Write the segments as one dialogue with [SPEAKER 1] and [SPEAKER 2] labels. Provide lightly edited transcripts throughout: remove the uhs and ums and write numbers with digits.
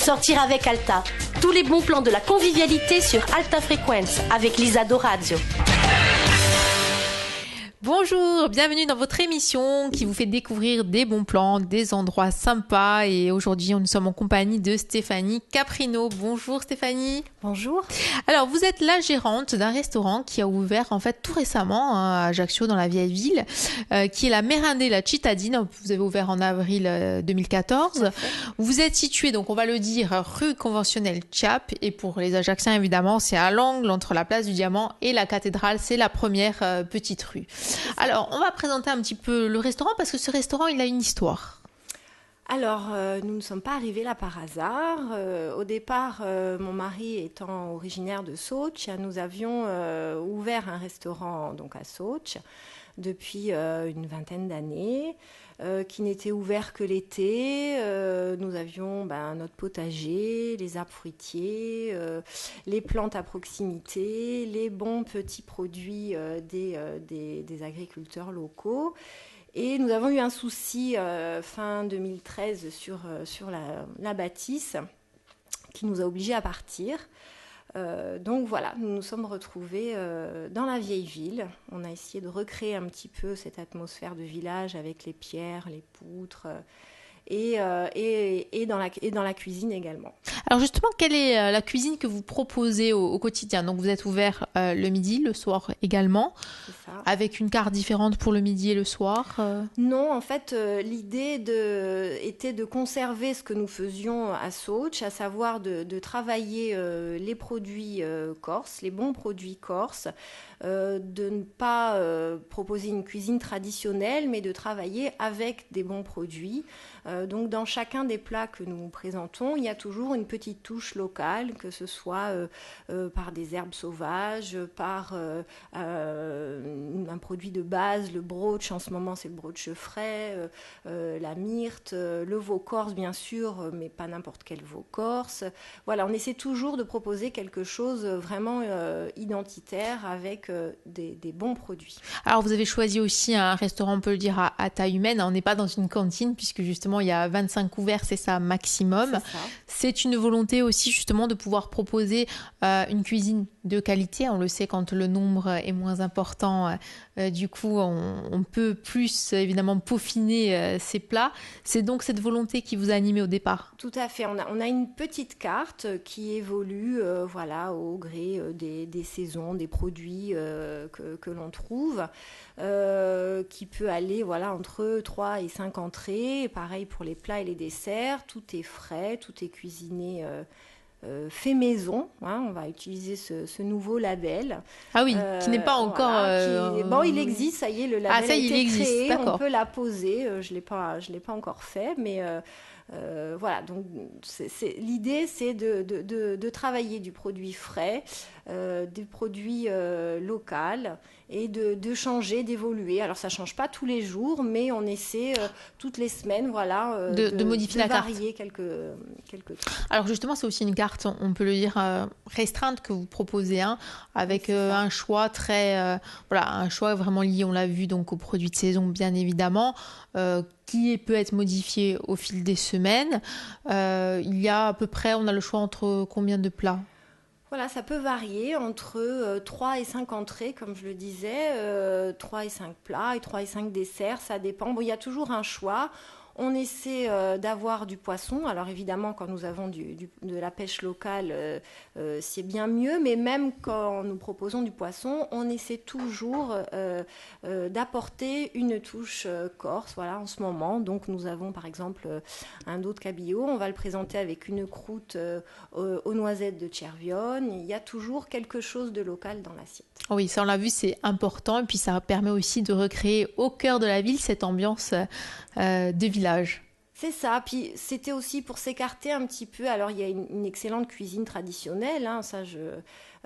[SPEAKER 1] Sortir avec Alta. Tous les bons plans de la convivialité sur Alta Frequenza avec Lisa Dorazio.
[SPEAKER 2] Bonjour, bienvenue dans votre émission qui vous fait découvrir des bons plans, des endroits sympas. Et aujourd'hui, nous sommes en compagnie de Stéphanie Caprino. Bonjour Stéphanie.
[SPEAKER 3] Bonjour.
[SPEAKER 2] Alors, vous êtes la gérante d'un restaurant qui a ouvert en fait tout récemment à Ajaccio dans la vieille ville, qui est la Merendella Cittadina. Vous avez ouvert en avril 2014. Vous êtes situé, donc on va le dire, rue conventionnelle Chiappe. Et pour les Ajacciens, évidemment, c'est à l'angle entre la place du Diamant et la cathédrale. C'est la première petite rue. Alors, on va présenter un petit peu le restaurant parce que ce restaurant, il a une histoire.
[SPEAKER 3] Alors, nous ne sommes pas arrivés là par hasard. Au départ, mon mari étant originaire de Soch, nous avions ouvert un restaurant donc à Soch depuis une vingtaine d'années, qui n'était ouvert que l'été. Nous avions notre potager, les arbres fruitiers, les plantes à proximité, les bons petits produits des agriculteurs locaux. Et nous avons eu un souci fin 2013 sur la bâtisse qui nous a obligés à partir. Donc voilà, nous nous sommes retrouvés dans la vieille ville. On a essayé de recréer un petit peu cette atmosphère de village avec les pierres, les poutres et dans la cuisine également.
[SPEAKER 2] Alors justement, quelle est la cuisine que vous proposez au quotidien ? Donc vous êtes ouvert le midi, le soir également, avec une carte différente pour le midi et le soir
[SPEAKER 3] Non, en fait, l'idée était de conserver ce que nous faisions à Soch, à savoir de travailler les produits corses, les bons produits corses, de ne pas proposer une cuisine traditionnelle, mais de travailler avec des bons produits. Donc dans chacun des plats que nous présentons, il y a toujours une petite touche locale, que ce soit par des herbes sauvages, par un produit de base, le brooch, en ce moment c'est le brooch frais, la myrte, le veau corse bien sûr, mais pas n'importe quel veau corse. Voilà, on essaie toujours de proposer quelque chose vraiment identitaire avec des bons produits.
[SPEAKER 2] Alors vous avez choisi aussi un restaurant, on peut le dire, à taille humaine. On n'est pas dans une cantine puisque justement il y a 25 couverts, c'est ça maximum.
[SPEAKER 3] C'est ça.
[SPEAKER 2] C'est une volonté aussi justement de pouvoir proposer une cuisine de qualité. On le sait, quand le nombre est moins important, du coup on peut plus évidemment peaufiner ces plats. C'est donc cette volonté qui vous a animé au départ?
[SPEAKER 3] Tout à fait, on a une petite carte qui évolue au gré des saisons, des produits que l'on trouve, qui peut aller entre 3 et 5 entrées. Pareil pour les plats et les desserts, tout est frais, tout est cuisiné fait maison, on va utiliser ce nouveau label.
[SPEAKER 2] Ah oui, qui n'est pas encore...
[SPEAKER 3] il existe, ça y est, le label a été créé,
[SPEAKER 2] d'accord.
[SPEAKER 3] On peut l'apposer, je l'ai pas encore fait, mais donc l'idée c'est de travailler du produit frais, des produits locaux et de changer, d'évoluer. Alors ça ne change pas tous les jours, mais on essaie toutes les semaines
[SPEAKER 2] de modifier la carte.
[SPEAKER 3] Varier quelques trucs.
[SPEAKER 2] Alors justement, c'est aussi une carte, on peut le dire, restreinte que vous proposez, avec un choix un choix vraiment lié, on l'a vu, donc aux produits de saison bien évidemment, qui peut être modifié au fil des semaines. Il y a à peu près, on a le choix entre combien de plats ?
[SPEAKER 3] Voilà, ça peut varier entre 3 et 5 entrées, comme je le disais, 3 et 5 plats et 3 et 5 desserts, ça dépend. Bon, il y a toujours un choix. On essaie d'avoir du poisson. Alors évidemment, quand nous avons de la pêche locale, c'est bien mieux. Mais même quand nous proposons du poisson, on essaie toujours d'apporter une touche corse. Voilà, en ce moment. Donc nous avons par exemple un dos de cabillaud. On va le présenter avec une croûte aux noisettes de Cervione. Il y a toujours quelque chose de local dans l'assiette.
[SPEAKER 2] Oui, ça on l'a vu, c'est important. Et puis ça permet aussi de recréer au cœur de la ville cette ambiance de village.
[SPEAKER 3] C'est ça, puis c'était aussi pour s'écarter un petit peu. Alors il y a une excellente cuisine traditionnelle, ça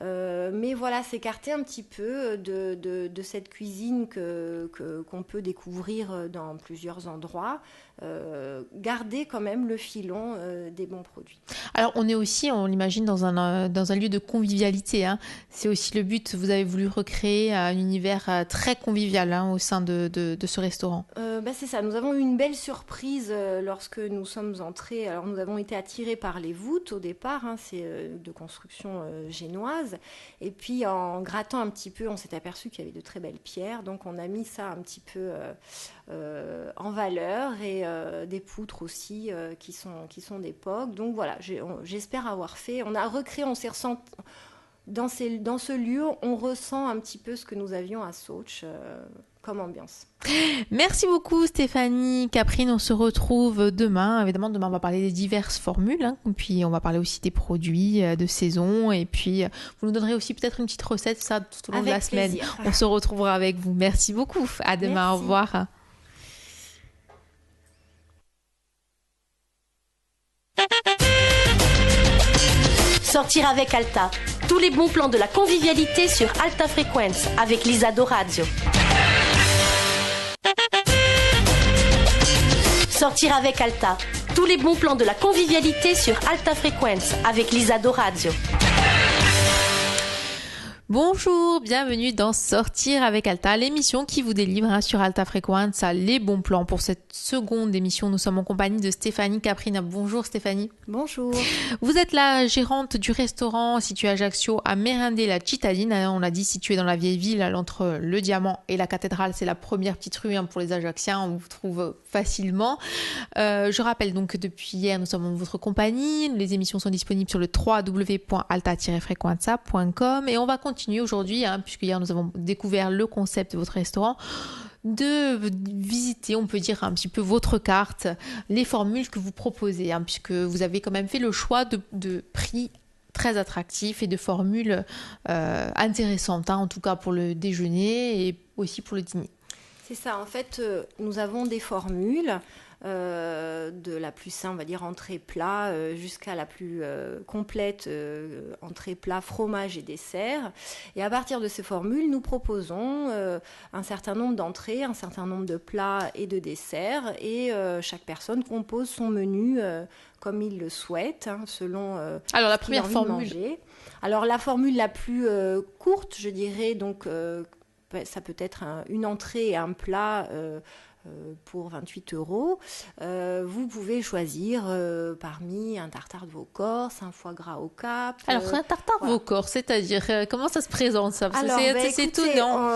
[SPEAKER 3] Mais voilà, s'écarter un petit peu de cette cuisine qu'on peut découvrir dans plusieurs endroits. Garder quand même le filon des bons produits.
[SPEAKER 2] Alors on est aussi, on l'imagine, dans un lieu de convivialité. Hein. C'est aussi le but, vous avez voulu recréer un univers très convivial au sein de ce restaurant.
[SPEAKER 3] C'est ça, nous avons eu une belle surprise lorsque nous sommes entrés. Alors nous avons été attirés par les voûtes au départ, c'est de construction génoise. Et puis en grattant un petit peu, on s'est aperçu qu'il y avait de très belles pierres. Donc on a mis ça un petit peu en valeur et des poutres aussi qui sont d'époque. Donc voilà, j'espère avoir fait. On a recréé, on s'est ressenti dans ce lieu, on ressent un petit peu ce que nous avions à Soch comme ambiance.
[SPEAKER 2] Merci beaucoup Stéphanie Caprine, on se retrouve demain. Évidemment, demain on va parler des diverses formules, puis on va parler aussi des produits de saison, et puis vous nous donnerez aussi peut-être une petite recette, ça tout au long de la semaine. On se retrouvera avec vous. Merci beaucoup. À demain. Merci. Au revoir.
[SPEAKER 1] Sortir avec Alta. Tous les bons plans de la convivialité sur Alta Frequenza avec Lisa Dorazio. Sortir avec Alta. Tous les bons plans de la convivialité sur Alta Frequenza avec Lisa Dorazio.
[SPEAKER 2] Bonjour, bienvenue dans Sortir avec Alta, l'émission qui vous délivre sur Alta Frequenza les bons plans. Pour cette seconde émission, nous sommes en compagnie de Stéphanie Caprine. Bonjour Stéphanie.
[SPEAKER 3] Bonjour.
[SPEAKER 2] Vous êtes la gérante du restaurant situé à Ajaccio, à Merindé la Cittadine. On l'a dit, situé dans la vieille ville, entre le Diamant et la cathédrale. C'est la première petite rue pour les Ajacciens, on vous trouve facilement. Je rappelle donc que depuis hier, nous sommes en votre compagnie. Les émissions sont disponibles sur le www.alta-frequenza.com et on va continuer aujourd'hui, puisque hier nous avons découvert le concept de votre restaurant, de visiter, on peut dire, un petit peu votre carte, les formules que vous proposez, puisque vous avez quand même fait le choix de prix très attractifs et de formules intéressantes, en tout cas pour le déjeuner et aussi pour le dîner.
[SPEAKER 3] C'est ça, en fait, nous avons des formules de la plus simple, on va dire entrée-plat, jusqu'à la plus complète, entrée-plat, fromage et dessert. Et à partir de ces formules, nous proposons un certain nombre d'entrées, un certain nombre de plats et de desserts. Et chaque personne compose son menu comme il le souhaite, selon
[SPEAKER 2] Alors la première formule.
[SPEAKER 3] Manger. Alors la formule la plus courte, je dirais, donc ça peut être une entrée et un plat pour 28 €. Vous pouvez choisir parmi un tartare de veau corse, un foie gras au cap.
[SPEAKER 2] Alors, un tartare veau corse, c'est-à-dire, comment ça se présente ça? Parce
[SPEAKER 3] Alors,
[SPEAKER 2] que c'est étonnant.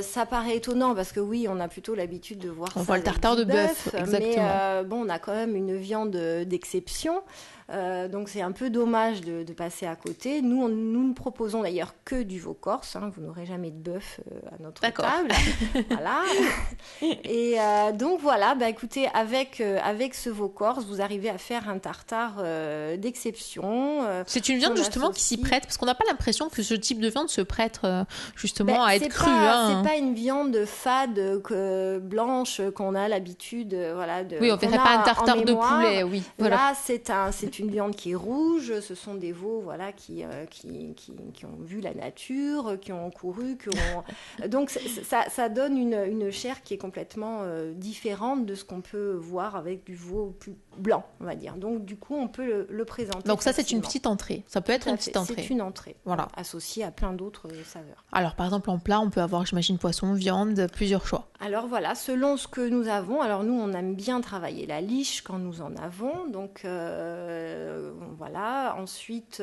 [SPEAKER 3] Ça paraît étonnant parce que oui, on a plutôt l'habitude de voir
[SPEAKER 2] on voit le tartare de bœuf, exactement.
[SPEAKER 3] Mais on a quand même une viande d'exception. Donc c'est un peu dommage de passer à côté. Nous ne proposons d'ailleurs que du veau corse. Vous n'aurez jamais de bœuf à notre table. Voilà. Et donc voilà, écoutez, avec ce veau corse, vous arrivez à faire un tartare d'exception.
[SPEAKER 2] C'est une viande justement qui s'y prête, parce qu'on n'a pas l'impression que ce type de viande se prête justement à être crue.
[SPEAKER 3] C'est pas une viande fade blanche qu'on a l'habitude,
[SPEAKER 2] oui, on verrait pas un tartare de poulet, oui. Voilà.
[SPEAKER 3] Là, c'est une viande qui est rouge. Ce sont des veaux, qui ont vu la nature, qui ont couru, donc ça donne une chair qui est complètement différente de ce qu'on peut voir avec du veau plus blanc, on va dire. Donc du coup, on peut le présenter.
[SPEAKER 2] Donc ça, c'est une petite entrée. Ça peut être une petite entrée.
[SPEAKER 3] C'est une entrée,
[SPEAKER 2] voilà,
[SPEAKER 3] associée à plein d'autres saveurs.
[SPEAKER 2] Alors par exemple, en plat, on peut avoir, j'imagine, poisson, viande, plusieurs choix.
[SPEAKER 3] Alors voilà, selon ce que nous avons. Alors nous, on aime bien travailler la liche quand nous en avons. Donc voilà. Ensuite,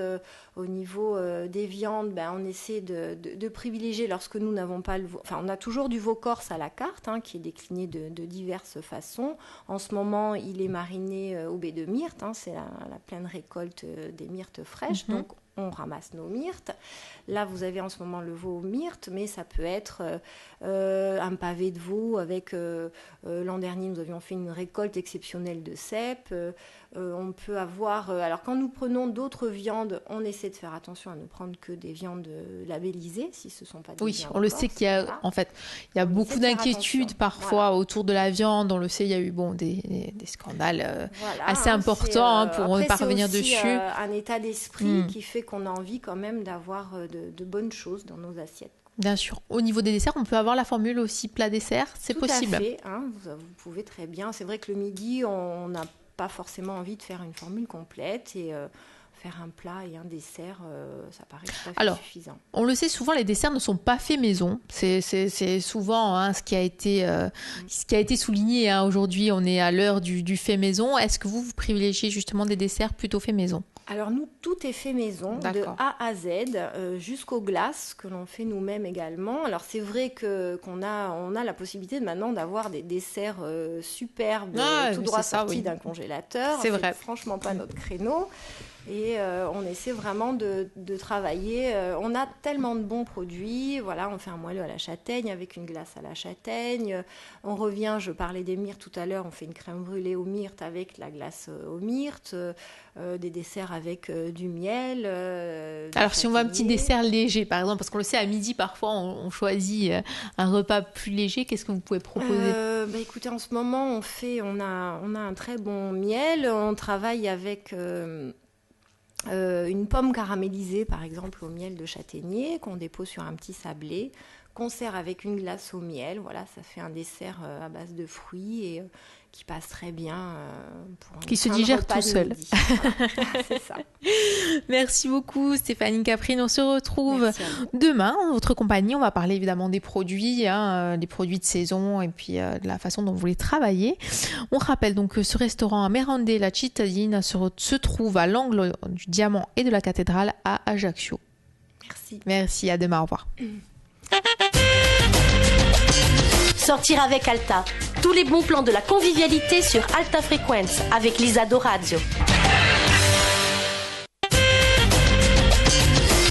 [SPEAKER 3] au niveau des viandes, on essaie de privilégier lorsque nous n'avons pas le veau. Enfin, on a toujours du veau corse à la carte, qui est décliné de diverses façons. En ce moment, il est mariné au baie de myrte. C'est la pleine récolte des myrtes fraîches. Donc on ramasse nos myrtes. Là, vous avez en ce moment le veau myrte, mais ça peut être un pavé de veau avec... l'an dernier, nous avions fait une récolte exceptionnelle de cèpes. On peut avoir... alors, quand nous prenons d'autres viandes, on essaie de faire attention à ne prendre que des viandes labellisées, si ce ne sont pas des viandes
[SPEAKER 2] on le sait qu'il y a... En fait, il y a beaucoup d'inquiétudes parfois autour de la viande. On le sait, il y a eu des scandales assez importants pour ne pas revenir dessus.
[SPEAKER 3] C'est un état d'esprit qui fait fait qu'on a envie quand même d'avoir de bonnes choses dans nos assiettes.
[SPEAKER 2] Bien sûr. Au niveau des desserts, on peut avoir la formule aussi plat-dessert, c'est possible.
[SPEAKER 3] Tout à fait, hein, vous pouvez très bien. C'est vrai que le midi, on n'a pas forcément envie de faire une formule complète et faire un plat et un dessert, ça paraît tout à fait suffisant.
[SPEAKER 2] On le sait souvent, les desserts ne sont pas faits maison. C'est souvent ce qui a été souligné. Hein. Aujourd'hui, on est à l'heure du fait maison. Est-ce que vous privilégiez justement des desserts plutôt faits maison ?
[SPEAKER 3] Alors nous, tout est fait maison, de A à Z, jusqu'aux glaces que l'on fait nous-mêmes également. Alors c'est vrai qu'on a la possibilité maintenant d'avoir des desserts superbes, tout droit sortis d'un congélateur.
[SPEAKER 2] C'est vrai.
[SPEAKER 3] Franchement pas notre créneau. Et on essaie vraiment de travailler. On a tellement de bons produits. Voilà, on fait un moelleux à la châtaigne avec une glace à la châtaigne. On revient, je parlais des myrtes tout à l'heure, on fait une crème brûlée aux myrtes avec la glace aux myrtes. Des desserts avec du miel.
[SPEAKER 2] Alors si on veut un petit dessert léger, par exemple, parce qu'on le sait, à midi, parfois, on choisit un repas plus léger. Qu'est-ce que vous pouvez proposer ?
[SPEAKER 3] Écoutez, en ce moment, on a un très bon miel. On travaille avec... une pomme caramélisée, par exemple, au miel de châtaignier, qu'on dépose sur un petit sablé, qu'on sert avec une glace au miel. Voilà, ça fait un dessert à base de fruits et qui passe très bien
[SPEAKER 2] qui se digère tout seul.
[SPEAKER 3] Voilà, c'est ça.
[SPEAKER 2] Merci beaucoup Stéphanie Caprine. On se retrouve demain en votre compagnie. On va parler évidemment des produits, des produits de saison et puis de la façon dont vous les travaillez. On rappelle donc que ce restaurant Merendé La Cittadina se trouve à l'angle du Diamant et de la Cathédrale à Ajaccio. Merci, à demain, au revoir.
[SPEAKER 1] Sortir avec Alta. Tous les bons plans de la convivialité sur Alta Frequenza avec Lisa Dorazio.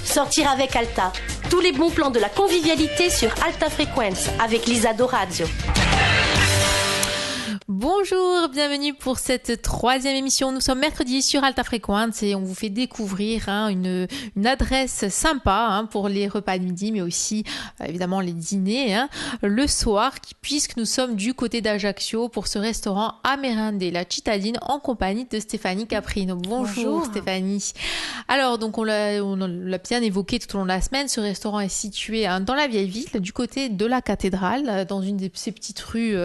[SPEAKER 1] Sortir avec Alta. Tous les bons plans de la convivialité sur Alta Frequenza avec Lisa Dorazio.
[SPEAKER 2] Bonjour, bienvenue pour cette 3e émission. Nous sommes mercredi sur Alta Frequenza et on vous fait découvrir une adresse sympa pour les repas de midi, mais aussi évidemment les dîners le soir, puisque nous sommes du côté d'Ajaccio pour ce restaurant à Merendé La Cittadina en compagnie de Stéphanie Caprino. Bonjour Stéphanie. Alors donc on l'a bien évoqué tout au long de la semaine, ce restaurant est situé dans la vieille ville, du côté de la cathédrale, dans une de ces petites rues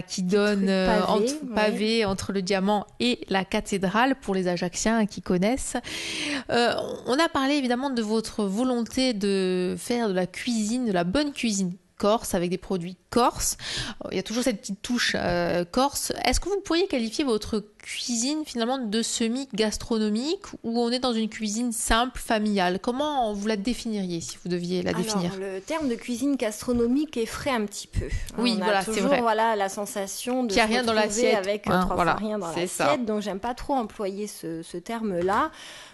[SPEAKER 2] qui donne pavé entre le Diamant et la cathédrale pour les Ajacciens qui connaissent. On a parlé évidemment de votre volonté de faire de la cuisine, de la bonne cuisine corse avec des produits corses. Il y a toujours cette petite touche corse. Est-ce que vous pourriez qualifier votre cuisine finalement de semi-gastronomique ou on est dans une cuisine simple, familiale ? Comment vous la définiriez si vous deviez la définir ?
[SPEAKER 3] Alors, le terme de cuisine gastronomique effraie un petit peu.
[SPEAKER 2] Oui, voilà, c'est vrai.
[SPEAKER 3] Voilà, la sensation de
[SPEAKER 2] qu'il n'y a rien dans l'assiette.
[SPEAKER 3] Avec trois fois rien dans l'assiette. Ça. Donc, j'aime pas trop employer ce terme-là.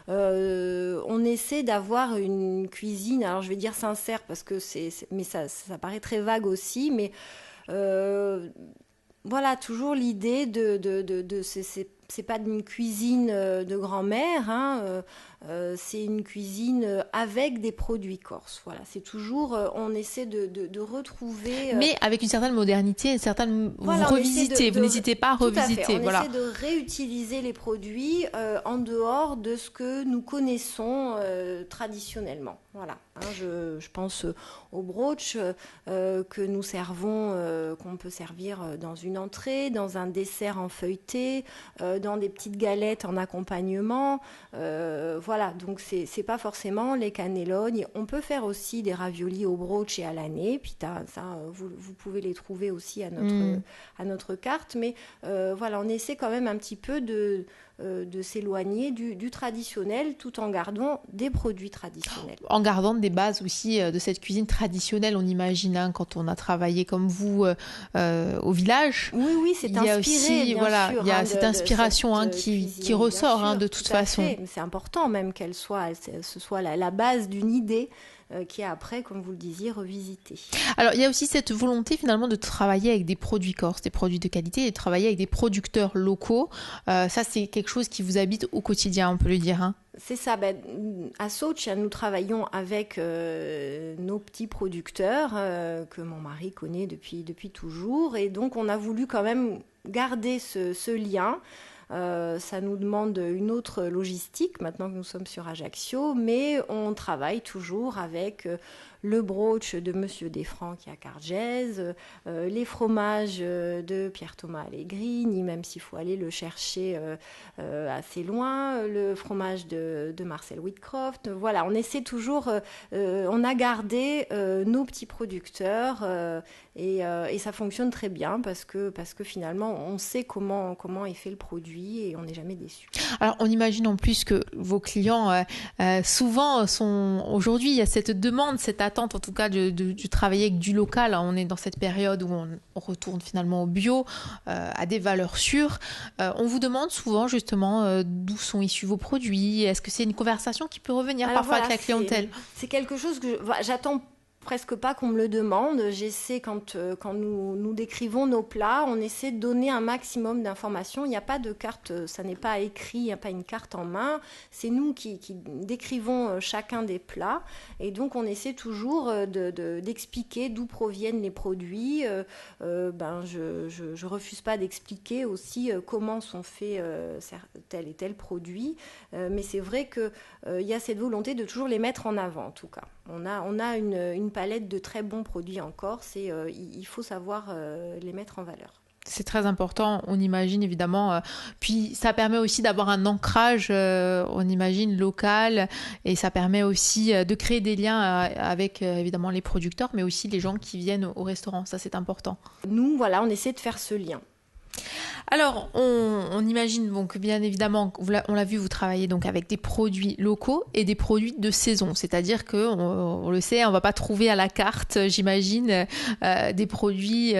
[SPEAKER 3] On essaie d'avoir une cuisine, alors je vais dire sincère parce que mais ça paraît très vague aussi, mais voilà, toujours l'idée de c'est pas une cuisine de grand-mère, c'est une cuisine avec des produits corses. Voilà, c'est toujours, on essaie de retrouver...
[SPEAKER 2] Mais avec une certaine modernité, une certaine... vous revisitez, vous n'hésitez pas à revisiter.
[SPEAKER 3] On essaie de réutiliser les produits en dehors de ce que nous connaissons traditionnellement. Voilà, je pense au brooch que nous servons, qu'on peut servir dans une entrée, dans un dessert en feuilleté, dans des petites galettes en accompagnement. Voilà, donc c'est pas forcément les cannelloni. On peut faire aussi des raviolis au brooch et à l'année, puis vous pouvez les trouver aussi à notre carte. Mais voilà, on essaie quand même un petit peu de s'éloigner du traditionnel tout en gardant des produits traditionnels.
[SPEAKER 2] En gardant des bases aussi de cette cuisine traditionnelle, on imagine, quand on a travaillé comme vous au village.
[SPEAKER 3] Oui, c'est inspiré,
[SPEAKER 2] aussi,
[SPEAKER 3] bien sûr.
[SPEAKER 2] Il y a cette inspiration qui ressort de toute façon.
[SPEAKER 3] C'est important même ce soit la base d'une idée qui est après, comme vous le disiez, revisité.
[SPEAKER 2] Alors, il y a aussi cette volonté finalement de travailler avec des produits corses, des produits de qualité et de travailler avec des producteurs locaux. Ça, c'est quelque chose qui vous habite au quotidien, on peut le dire.
[SPEAKER 3] C'est ça. À Soch, nous travaillons avec nos petits producteurs que mon mari connaît depuis toujours. Et donc, on a voulu quand même garder ce lien. Ça nous demande une autre logistique maintenant que nous sommes sur Ajaccio, mais on travaille toujours avec le brooch de Monsieur Desfrancs qui est à Cargèse, les fromages de Pierre-Thomas Allegrini, même s'il faut aller le chercher assez loin, le fromage de Marcel Whitcroft. Voilà, on essaie toujours, on a gardé nos petits producteurs et ça fonctionne très bien parce que finalement, on sait comment est fait le produit et on n'est jamais déçu.
[SPEAKER 2] Alors, on imagine en plus que vos clients, souvent, aujourd'hui, il y a cette demande, cette attente, en tout cas, de travailler avec du local. On est dans cette période où on retourne finalement au bio, à des valeurs sûres. On vous demande souvent, justement, d'où sont issus vos produits. Est-ce que c'est une conversation qui peut revenir parfois avec la clientèle ?
[SPEAKER 3] C'est quelque chose que j'attends presque pas qu'on me le demande. J'essaie, quand nous décrivons nos plats, on essaie de donner un maximum d'informations. Il n'y a pas de carte, ça n'est pas écrit, il n'y a pas une carte en main. C'est nous qui décrivons chacun des plats. Et donc, on essaie toujours d'expliquer d'où proviennent les produits. Je refuse pas d'expliquer aussi comment sont faits tel et tel produit. Mais c'est vrai qu'il y a cette volonté de toujours les mettre en avant, en tout cas. On a une palette de très bons produits en Corse et il faut savoir les mettre en valeur.
[SPEAKER 2] C'est très important, on imagine évidemment. Puis ça permet aussi d'avoir un ancrage, on imagine, local. Et ça permet aussi de créer des liens avec évidemment les producteurs, mais aussi les gens qui viennent au restaurant. Ça, c'est important.
[SPEAKER 3] Nous, voilà, on essaie de faire ce lien.
[SPEAKER 2] Alors, on imagine donc bien évidemment, on l'a vu, vous travaillez donc avec des produits locaux et des produits de saison. C'est-à-dire que on le sait, on va pas trouver à la carte, j'imagine, des produits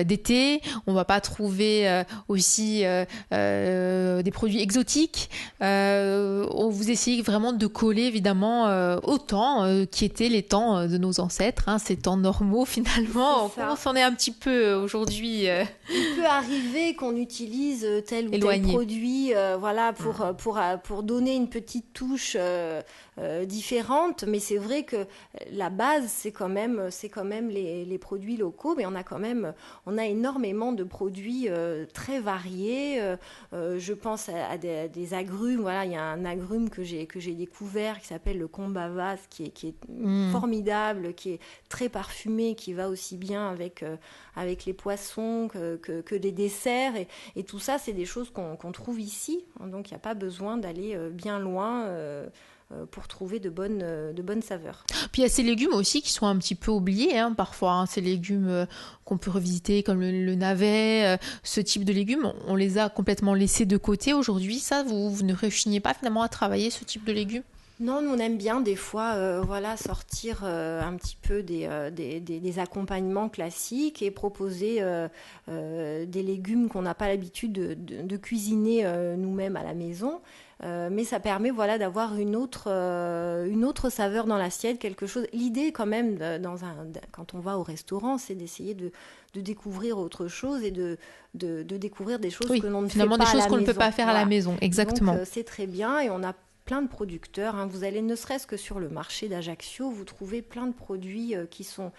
[SPEAKER 2] d'été. On va pas trouver aussi des produits exotiques. On vous essaye vraiment de coller évidemment au temps qui étaient les temps de nos ancêtres, ces temps normaux finalement. On s'en est un petit peu aujourd'hui.
[SPEAKER 3] Il peut arriver qu'on utilise tel ou tel produit pour donner une petite touche différente, mais c'est vrai que la base c'est quand même les produits locaux, mais on a énormément de produits très variés. Je pense à des agrumes. Voilà, il y a un agrume que j'ai découvert qui s'appelle le combavas, qui est formidable, qui est très parfumé, qui va aussi bien avec les poissons que les desserts, et tout ça c'est des choses qu'on trouve ici, donc il n'y a pas besoin d'aller bien loin pour trouver de bonnes saveurs.
[SPEAKER 2] Puis il y a ces légumes aussi qui sont un petit peu oubliés parfois, ces légumes qu'on peut revisiter comme le navet, ce type de légumes, on les a complètement laissés de côté aujourd'hui. Ça, vous ne rechignez pas finalement à travailler ce type de légumes ?
[SPEAKER 3] Non, nous on aime bien des fois sortir un petit peu des accompagnements classiques et proposer des légumes qu'on n'a pas l'habitude de cuisiner nous-mêmes à la maison. Mais ça permet d'avoir une autre saveur dans l'assiette, quelque chose. L'idée quand même quand on va au restaurant, c'est d'essayer de découvrir autre chose et de découvrir des choses que l'on ne fait pas à la maison. Finalement, des choses
[SPEAKER 2] qu'on ne peut pas faire à la maison, exactement.
[SPEAKER 3] Donc c'est très bien, et on a plein de producteurs. Vous allez, ne serait-ce que sur le marché d'Ajaccio, vous trouvez plein de produits qui sont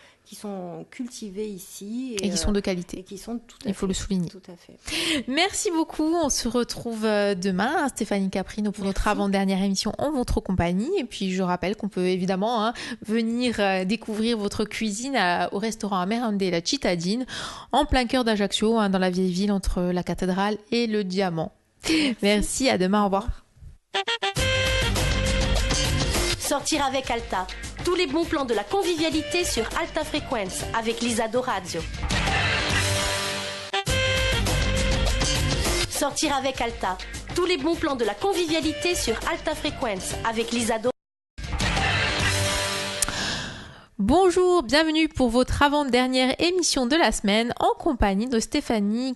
[SPEAKER 3] cultivés ici.
[SPEAKER 2] Et qui sont de qualité.
[SPEAKER 3] Et qui sont
[SPEAKER 2] Il faut le souligner.
[SPEAKER 3] Tout à fait.
[SPEAKER 2] Merci beaucoup. On se retrouve demain, Stéphanie Caprino, pour notre avant-dernière émission en votre compagnie. Et puis, je rappelle qu'on peut évidemment venir découvrir votre cuisine au restaurant Amerende La Cittadine, en plein cœur d'Ajaccio, dans la vieille ville entre la cathédrale et le Diamant. Merci, à demain, au revoir.
[SPEAKER 1] Sortir avec Alta. Tous les bons plans de la convivialité sur Alta Frequenza avec Lisa Dorazio. Sortir avec Alta. Tous les bons plans de la convivialité sur Alta Frequenza avec Lisa Dorazio.
[SPEAKER 2] Bonjour, bienvenue pour votre avant-dernière émission de la semaine en compagnie de Stéphanie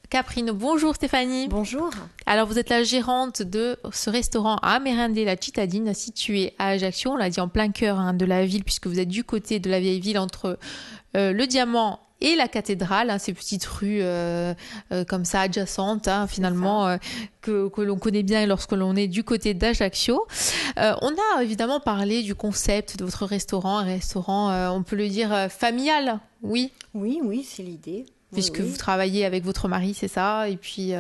[SPEAKER 2] Caprino. Bonjour Stéphanie.
[SPEAKER 3] Bonjour.
[SPEAKER 2] Alors vous êtes la gérante de ce restaurant Amerende La Cittadine situé à Ajaccio, on l'a dit en plein cœur de la ville, puisque vous êtes du côté de la vieille ville entre le Diamant et la cathédrale, ces petites rues comme ça adjacentes finalement que l'on connaît bien lorsque l'on est du côté d'Ajaccio. On a évidemment parlé du concept de votre restaurant, un restaurant on peut le dire familial, oui.
[SPEAKER 3] Oui, c'est l'idée.
[SPEAKER 2] puisque vous travaillez avec votre mari, c'est ça, et puis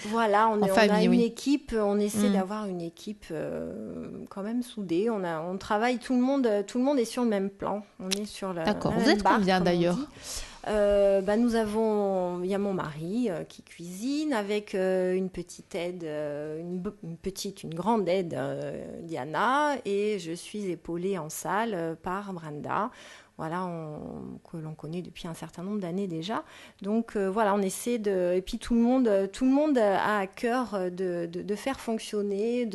[SPEAKER 3] voilà, on a une équipe, on essaie d'avoir une équipe quand même soudée. On travaille, tout le monde est sur le même plan. On est sur la
[SPEAKER 2] D'accord.
[SPEAKER 3] La
[SPEAKER 2] vous êtes combien d'ailleurs?
[SPEAKER 3] Nous avons, il y a mon mari qui cuisine avec une petite aide, une grande aide, Diana, et je suis épaulée en salle par Brenda. Voilà, que l'on connaît depuis un certain nombre d'années déjà. Donc voilà, on essaie de... Et puis tout le monde a à cœur de faire fonctionner,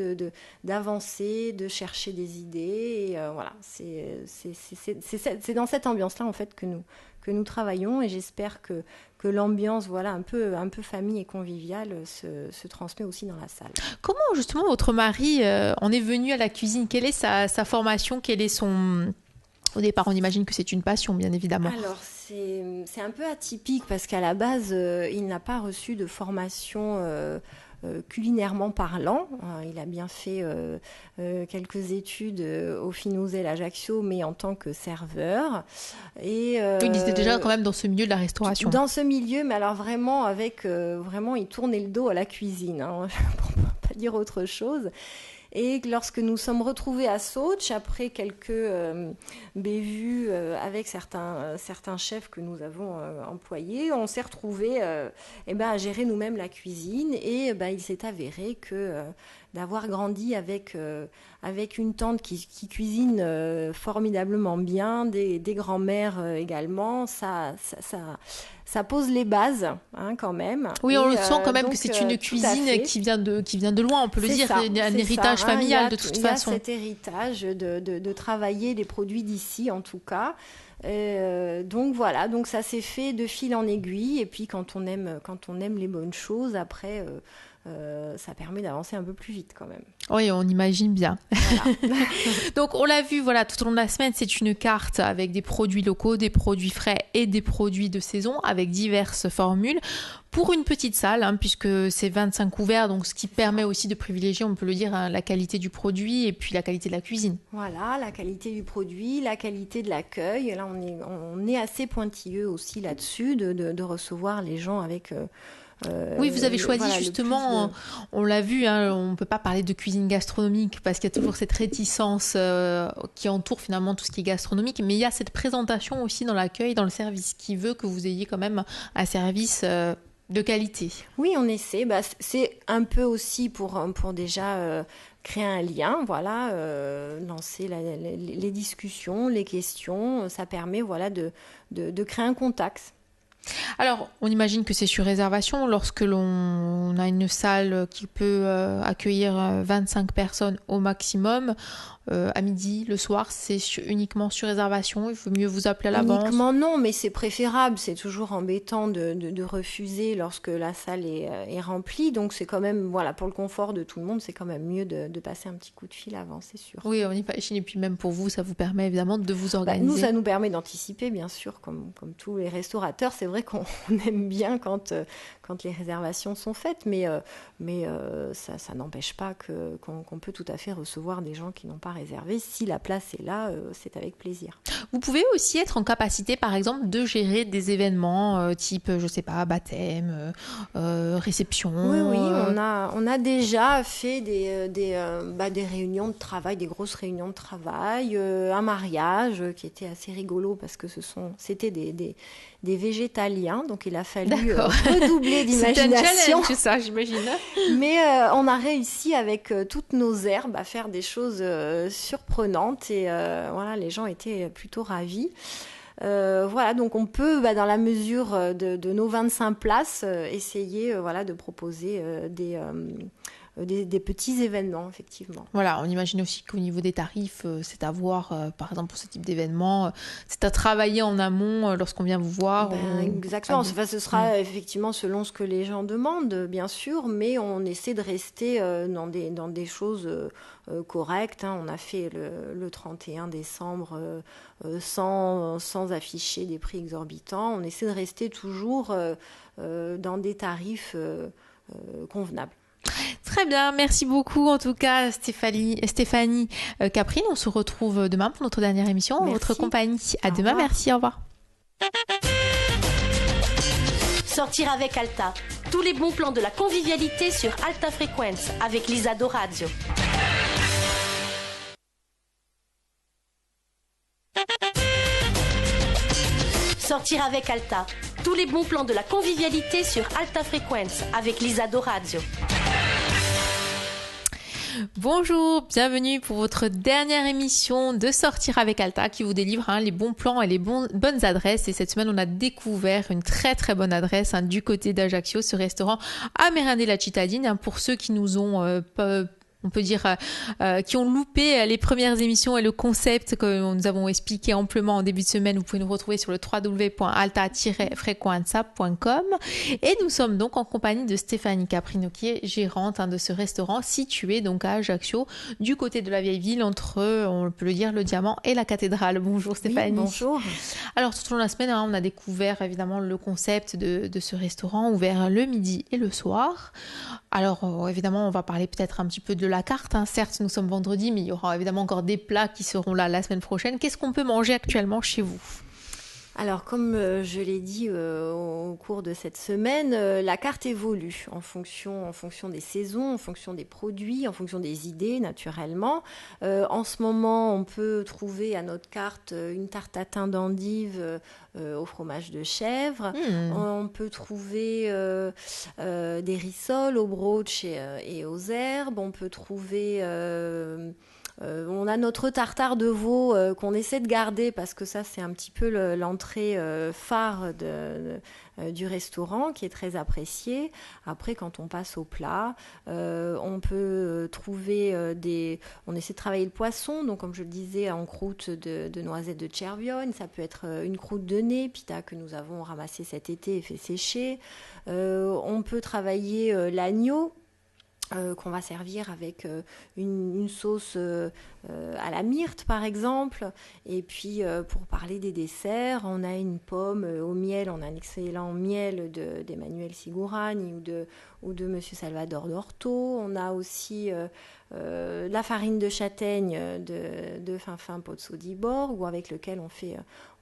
[SPEAKER 3] d'avancer, de chercher des idées. Et voilà, c'est dans cette ambiance-là en fait que nous travaillons, et j'espère que l'ambiance, voilà, un peu famille et conviviale se transmet aussi dans la salle.
[SPEAKER 2] Comment justement votre mari en est venu à la cuisine? Quelle est sa formation? Quel est son... Au départ, on imagine que c'est une passion, bien évidemment.
[SPEAKER 3] Alors, c'est un peu atypique parce qu'à la base, il n'a pas reçu de formation culinairement parlant. Il a bien fait quelques études au Finouzel Ajaccio, mais en tant que serveur. Et,
[SPEAKER 2] il était déjà quand même dans ce milieu de la restauration.
[SPEAKER 3] Dans ce milieu, mais alors vraiment, vraiment, il tournait le dos à la cuisine, hein, pour ne pas dire autre chose. Et lorsque nous sommes retrouvés à Sootch, après quelques bévues avec certains chefs que nous avons employés, on s'est retrouvés à gérer nous-mêmes la cuisine. Et il s'est avéré que d'avoir grandi avec une tante qui cuisine formidablement bien, des grands-mères également, ça pose les bases, hein, quand même.
[SPEAKER 2] Oui, on le sent quand même que c'est une cuisine qui vient de loin, on peut le dire. C'est un héritage familial de toute façon.
[SPEAKER 3] Il y a cet héritage de travailler les produits d'ici, en tout cas. Donc voilà, donc ça s'est fait de fil en aiguille. Et puis quand on aime les bonnes choses, après... ça permet d'avancer un peu plus vite quand même.
[SPEAKER 2] Oui, on imagine bien. Voilà. Donc on l'a vu, voilà, tout au long de la semaine, c'est une carte avec des produits locaux, des produits frais et des produits de saison avec diverses formules pour une petite salle, hein, puisque c'est 25 couverts, donc ce qui permet aussi de privilégier, on peut le dire, hein, la qualité du produit et puis la qualité de la cuisine.
[SPEAKER 3] Voilà, la qualité du produit, la qualité de l'accueil. Là, on est assez pointilleux aussi là-dessus de recevoir les gens avec...
[SPEAKER 2] oui, vous avez choisi justement, on l'a vu, hein, on ne peut pas parler de cuisine gastronomique parce qu'il y a toujours cette réticence qui entoure finalement tout ce qui est gastronomique, mais il y a cette présentation aussi dans l'accueil, dans le service, qui veut que vous ayez quand même un service de qualité.
[SPEAKER 3] Oui, on essaie. C'est un peu aussi pour déjà créer un lien, voilà, lancer les discussions, les questions. Ça permet, voilà, de créer un contact.
[SPEAKER 2] Alors, on imagine que c'est sur réservation lorsque l'on a une salle qui peut accueillir 25 personnes au maximum. À midi, le soir, c'est uniquement sur réservation. Il faut mieux vous appeler à l'avance.
[SPEAKER 3] Uniquement non, mais c'est préférable. C'est toujours embêtant de refuser lorsque la salle est remplie. Donc c'est quand même, voilà, pour le confort de tout le monde, c'est quand même mieux de passer un petit coup de fil avant, c'est sûr.
[SPEAKER 2] Oui, on imagine. Et puis même pour vous, ça vous permet évidemment de vous organiser.
[SPEAKER 3] Nous, ça nous permet d'anticiper, bien sûr, comme tous les restaurateurs. C'est vrai qu'on aime bien quand les réservations sont faites, mais ça n'empêche pas qu'on peut tout à fait recevoir des gens qui n'ont pas réservé. Si la place est là, c'est avec plaisir.
[SPEAKER 2] Vous pouvez aussi être en capacité, par exemple, de gérer des événements type, je sais pas, baptême, réception.
[SPEAKER 3] Oui, on a déjà fait des réunions de travail, des grosses réunions de travail, un mariage qui était assez rigolo parce que c'était des végétaliens, donc il a fallu redoubler d'imagination.
[SPEAKER 2] C'est un challenge, ça, j'imagine.
[SPEAKER 3] Mais on a réussi avec toutes nos herbes à faire des choses surprenantes et voilà, les gens étaient plutôt ravis. Voilà, donc on peut, dans la mesure de nos 25 places, essayer de proposer des petits événements, effectivement.
[SPEAKER 2] Voilà, on imagine aussi qu'au niveau des tarifs, c'est à voir, par exemple, pour ce type d'événement, c'est à travailler en amont lorsqu'on vient vous voir.
[SPEAKER 3] Exactement, ce sera effectivement selon ce que les gens demandent, bien sûr, mais on essaie de rester dans des choses correctes. Hein. On a fait le 31 décembre sans afficher des prix exorbitants. On essaie de rester toujours dans des tarifs convenables.
[SPEAKER 2] Très bien, merci beaucoup en tout cas Stéphanie Caprine. On se retrouve demain pour notre dernière émission en votre compagnie. À demain, merci, au revoir.
[SPEAKER 1] Sortir avec Alta. Tous les bons plans de la convivialité sur Alta Frequenza avec Lisa Dorazio. Sortir avec Alta. Tous les bons plans de la convivialité sur Alta Frequenza avec Lisa Dorazio.
[SPEAKER 2] Bonjour, bienvenue pour votre dernière émission de Sortir avec Alta qui vous délivre les bons plans et les bonnes adresses. Et cette semaine, on a découvert une très très bonne adresse du côté d'Ajaccio, ce restaurant à Merindé la Cittadine. Pour ceux qui nous ont on peut dire, qui ont loupé les premières émissions et le concept que nous avons expliqué amplement en début de semaine. Vous pouvez nous retrouver sur le www.alta-frequenza.com. Et nous sommes donc en compagnie de Stéphanie Caprino, qui est gérante de ce restaurant situé donc à Ajaccio, du côté de la vieille ville, entre, on peut le dire, le Diamant et la cathédrale. Bonjour Stéphanie.
[SPEAKER 3] Oui, bonjour.
[SPEAKER 2] Alors tout au long de la semaine, on a découvert évidemment le concept de ce restaurant ouvert le midi et le soir. Alors évidemment, on va parler peut-être un petit peu de la carte. Certes, nous sommes vendredi, mais il y aura évidemment encore des plats qui seront là la semaine prochaine. Qu'est-ce qu'on peut manger actuellement chez vous ?
[SPEAKER 3] Alors, comme je l'ai dit au cours de cette semaine, la carte évolue en fonction des saisons, en fonction des produits, en fonction des idées, naturellement. En ce moment, on peut trouver à notre carte une tarte tatin d'endive au fromage de chèvre. On peut trouver des rissoles au brooch et aux herbes. On peut trouver... on a notre tartare de veau qu'on essaie de garder parce que ça, c'est un petit peu l'entrée phare du restaurant qui est très appréciée. Après, quand on passe au plat, on peut trouver on essaie de travailler le poisson, donc comme je le disais, en croûte de noisettes de Cervione. Ça peut être une croûte de nez, pita que nous avons ramassé cet été et fait sécher. On peut travailler l'agneau, qu'on va servir avec une sauce à la myrte par exemple. Et puis pour parler des desserts, on a une pomme au miel, on a un excellent miel d'Emmanuel Sigurani ou de Monsieur Salvador d'Orto. On a aussi la farine de châtaigne de Finfin Pozzo di Borgo, avec lequel on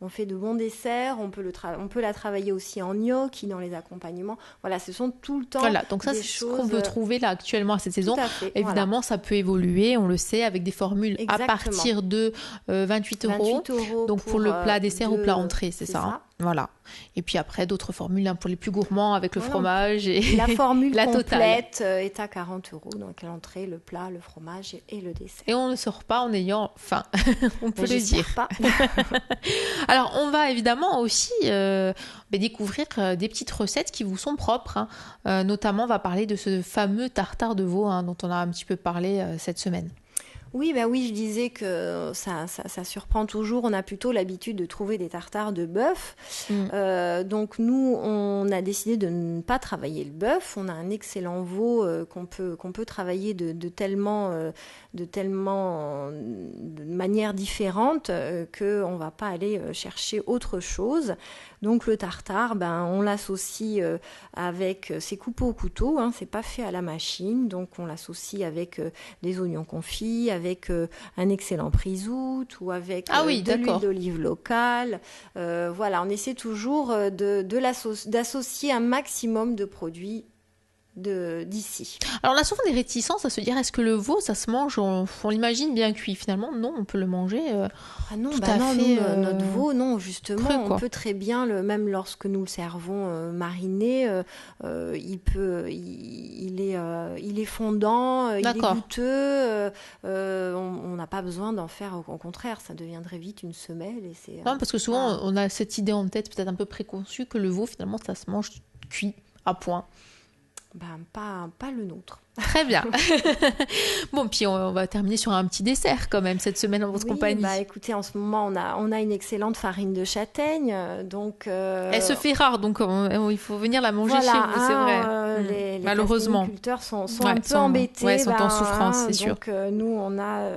[SPEAKER 3] fait de bons desserts. On peut la travailler aussi en gnocchi dans les accompagnements. Voilà, ce sont tout le temps
[SPEAKER 2] donc ça,
[SPEAKER 3] des
[SPEAKER 2] c'est
[SPEAKER 3] choses...
[SPEAKER 2] ce qu'on peut trouver là actuellement à cette saison.
[SPEAKER 3] Tout à fait,
[SPEAKER 2] évidemment,
[SPEAKER 3] voilà.
[SPEAKER 2] Ça peut évoluer, on le sait, avec des formules
[SPEAKER 3] Exactement.
[SPEAKER 2] à partir de 28 €. Donc pour le plat dessert ou plat entrée, c'est ça. Voilà. Et puis après, d'autres formules pour les plus gourmands avec le fromage. Et
[SPEAKER 3] la formule
[SPEAKER 2] la
[SPEAKER 3] complète est à 40 €. Donc l'entrée, le plat, le fromage et le dessert.
[SPEAKER 2] Et on ne sort pas en ayant faim, on peut le dire.
[SPEAKER 3] Pas.
[SPEAKER 2] Alors, on va évidemment aussi découvrir des petites recettes qui vous sont propres. Notamment, on va parler de ce fameux tartare de veau dont on a un petit peu parlé cette semaine.
[SPEAKER 3] Oui, je disais que ça surprend toujours. On a plutôt l'habitude de trouver des tartares de bœuf. Donc nous, on a décidé de ne pas travailler le bœuf. On a un excellent veau qu'on peut travailler de manières différentes qu'on ne va pas aller chercher autre chose. Donc le tartare, on l'associe avec... c'est coupé au couteau, c'est pas fait à la machine. Donc on l'associe avec des oignons confits, avec un excellent prisout ou avec de l'huile d'olive locale. Voilà, on essaie toujours d'associer un maximum de produits d'ici.
[SPEAKER 2] Alors on a souvent des réticences à se dire, est-ce que le veau ça se mange, on l'imagine bien cuit, finalement non, on peut le manger
[SPEAKER 3] notre veau, non, justement,
[SPEAKER 2] cru,
[SPEAKER 3] on peut très bien, même lorsque nous le servons mariné, il est fondant, il est goûteux, on n'a pas besoin d'en faire, au contraire, ça deviendrait vite une semelle.
[SPEAKER 2] Non, parce que souvent on a cette idée en tête, peut-être un peu préconçue, que le veau finalement ça se mange cuit à point.
[SPEAKER 3] Pas le nôtre.
[SPEAKER 2] Très bien. Bon, puis on va terminer sur un petit dessert quand même cette semaine en votre compagnie.
[SPEAKER 3] Écoutez, en ce moment, on a une excellente farine de châtaigne. Donc,
[SPEAKER 2] elle se fait rare, donc il faut venir la manger chez vous, c'est vrai.
[SPEAKER 3] Les
[SPEAKER 2] malheureusement.
[SPEAKER 3] Les agriculteurs sont un peu embêtés.
[SPEAKER 2] Sont en souffrance, c'est sûr.
[SPEAKER 3] Donc, nous, on a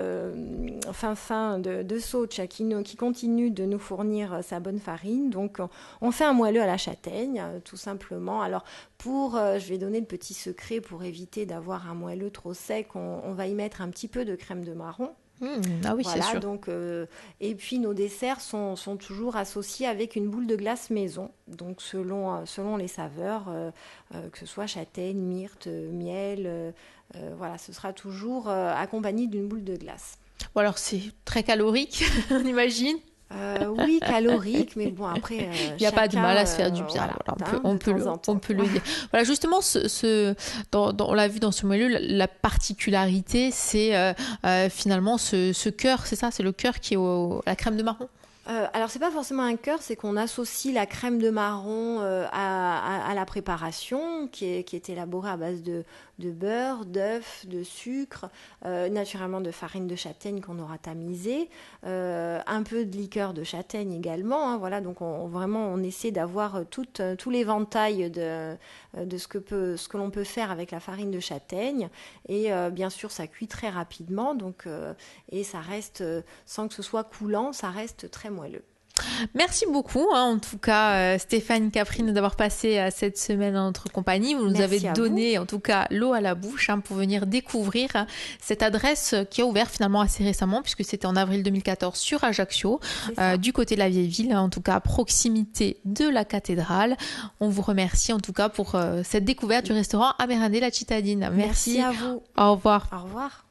[SPEAKER 3] Finfin de Sauch qui continue de nous fournir sa bonne farine. Donc, on fait un moelleux à la châtaigne, tout simplement. Alors, je vais donner le petit secret pour éviter d'avoir un moelleux trop sec, on va y mettre un petit peu de crème de marron.
[SPEAKER 2] Ah oui,
[SPEAKER 3] Voilà,
[SPEAKER 2] c'est sûr.
[SPEAKER 3] donc, et puis nos desserts sont toujours associés avec une boule de glace maison, donc selon les saveurs, que ce soit châtaigne, myrte, miel, voilà, ce sera toujours accompagné d'une boule de glace.
[SPEAKER 2] Bon, alors c'est très calorique, on imagine.
[SPEAKER 3] Oui, calorique, mais bon, après,
[SPEAKER 2] Il n'y a pas de mal à se faire du bien.
[SPEAKER 3] voilà,
[SPEAKER 2] Voilà,
[SPEAKER 3] de temps en temps.
[SPEAKER 2] on peut le dire. Voilà, justement, on l'a vu dans ce milieu, la particularité, c'est finalement ce cœur, c'est ça, c'est le cœur qui est la crème de marron.
[SPEAKER 3] Alors, c'est pas forcément un cœur, c'est qu'on associe la crème de marron à la préparation qui est élaborée à base de beurre, d'œuf, de sucre, naturellement de farine de châtaigne qu'on aura tamisée, un peu de liqueur de châtaigne également. Hein, voilà, donc on essaie d'avoir tout l'éventail de ce que l'on peut faire avec la farine de châtaigne. Et bien sûr, ça cuit très rapidement, donc, et ça reste, sans que ce soit coulant, ça reste très moelleux.
[SPEAKER 2] Merci beaucoup, en tout cas, Stéphane Caprine, d'avoir passé cette semaine en notre compagnie. Vous nous avez donné, en tout cas, l'eau à la bouche pour venir découvrir cette adresse qui a ouvert finalement assez récemment, puisque c'était en avril 2014 sur Ajaccio, du côté de la vieille ville, en tout cas à proximité de la cathédrale. On vous remercie en tout cas pour cette découverte du restaurant Amérindé La Cittadine.
[SPEAKER 3] Merci à vous.
[SPEAKER 2] Au revoir.
[SPEAKER 3] Au revoir.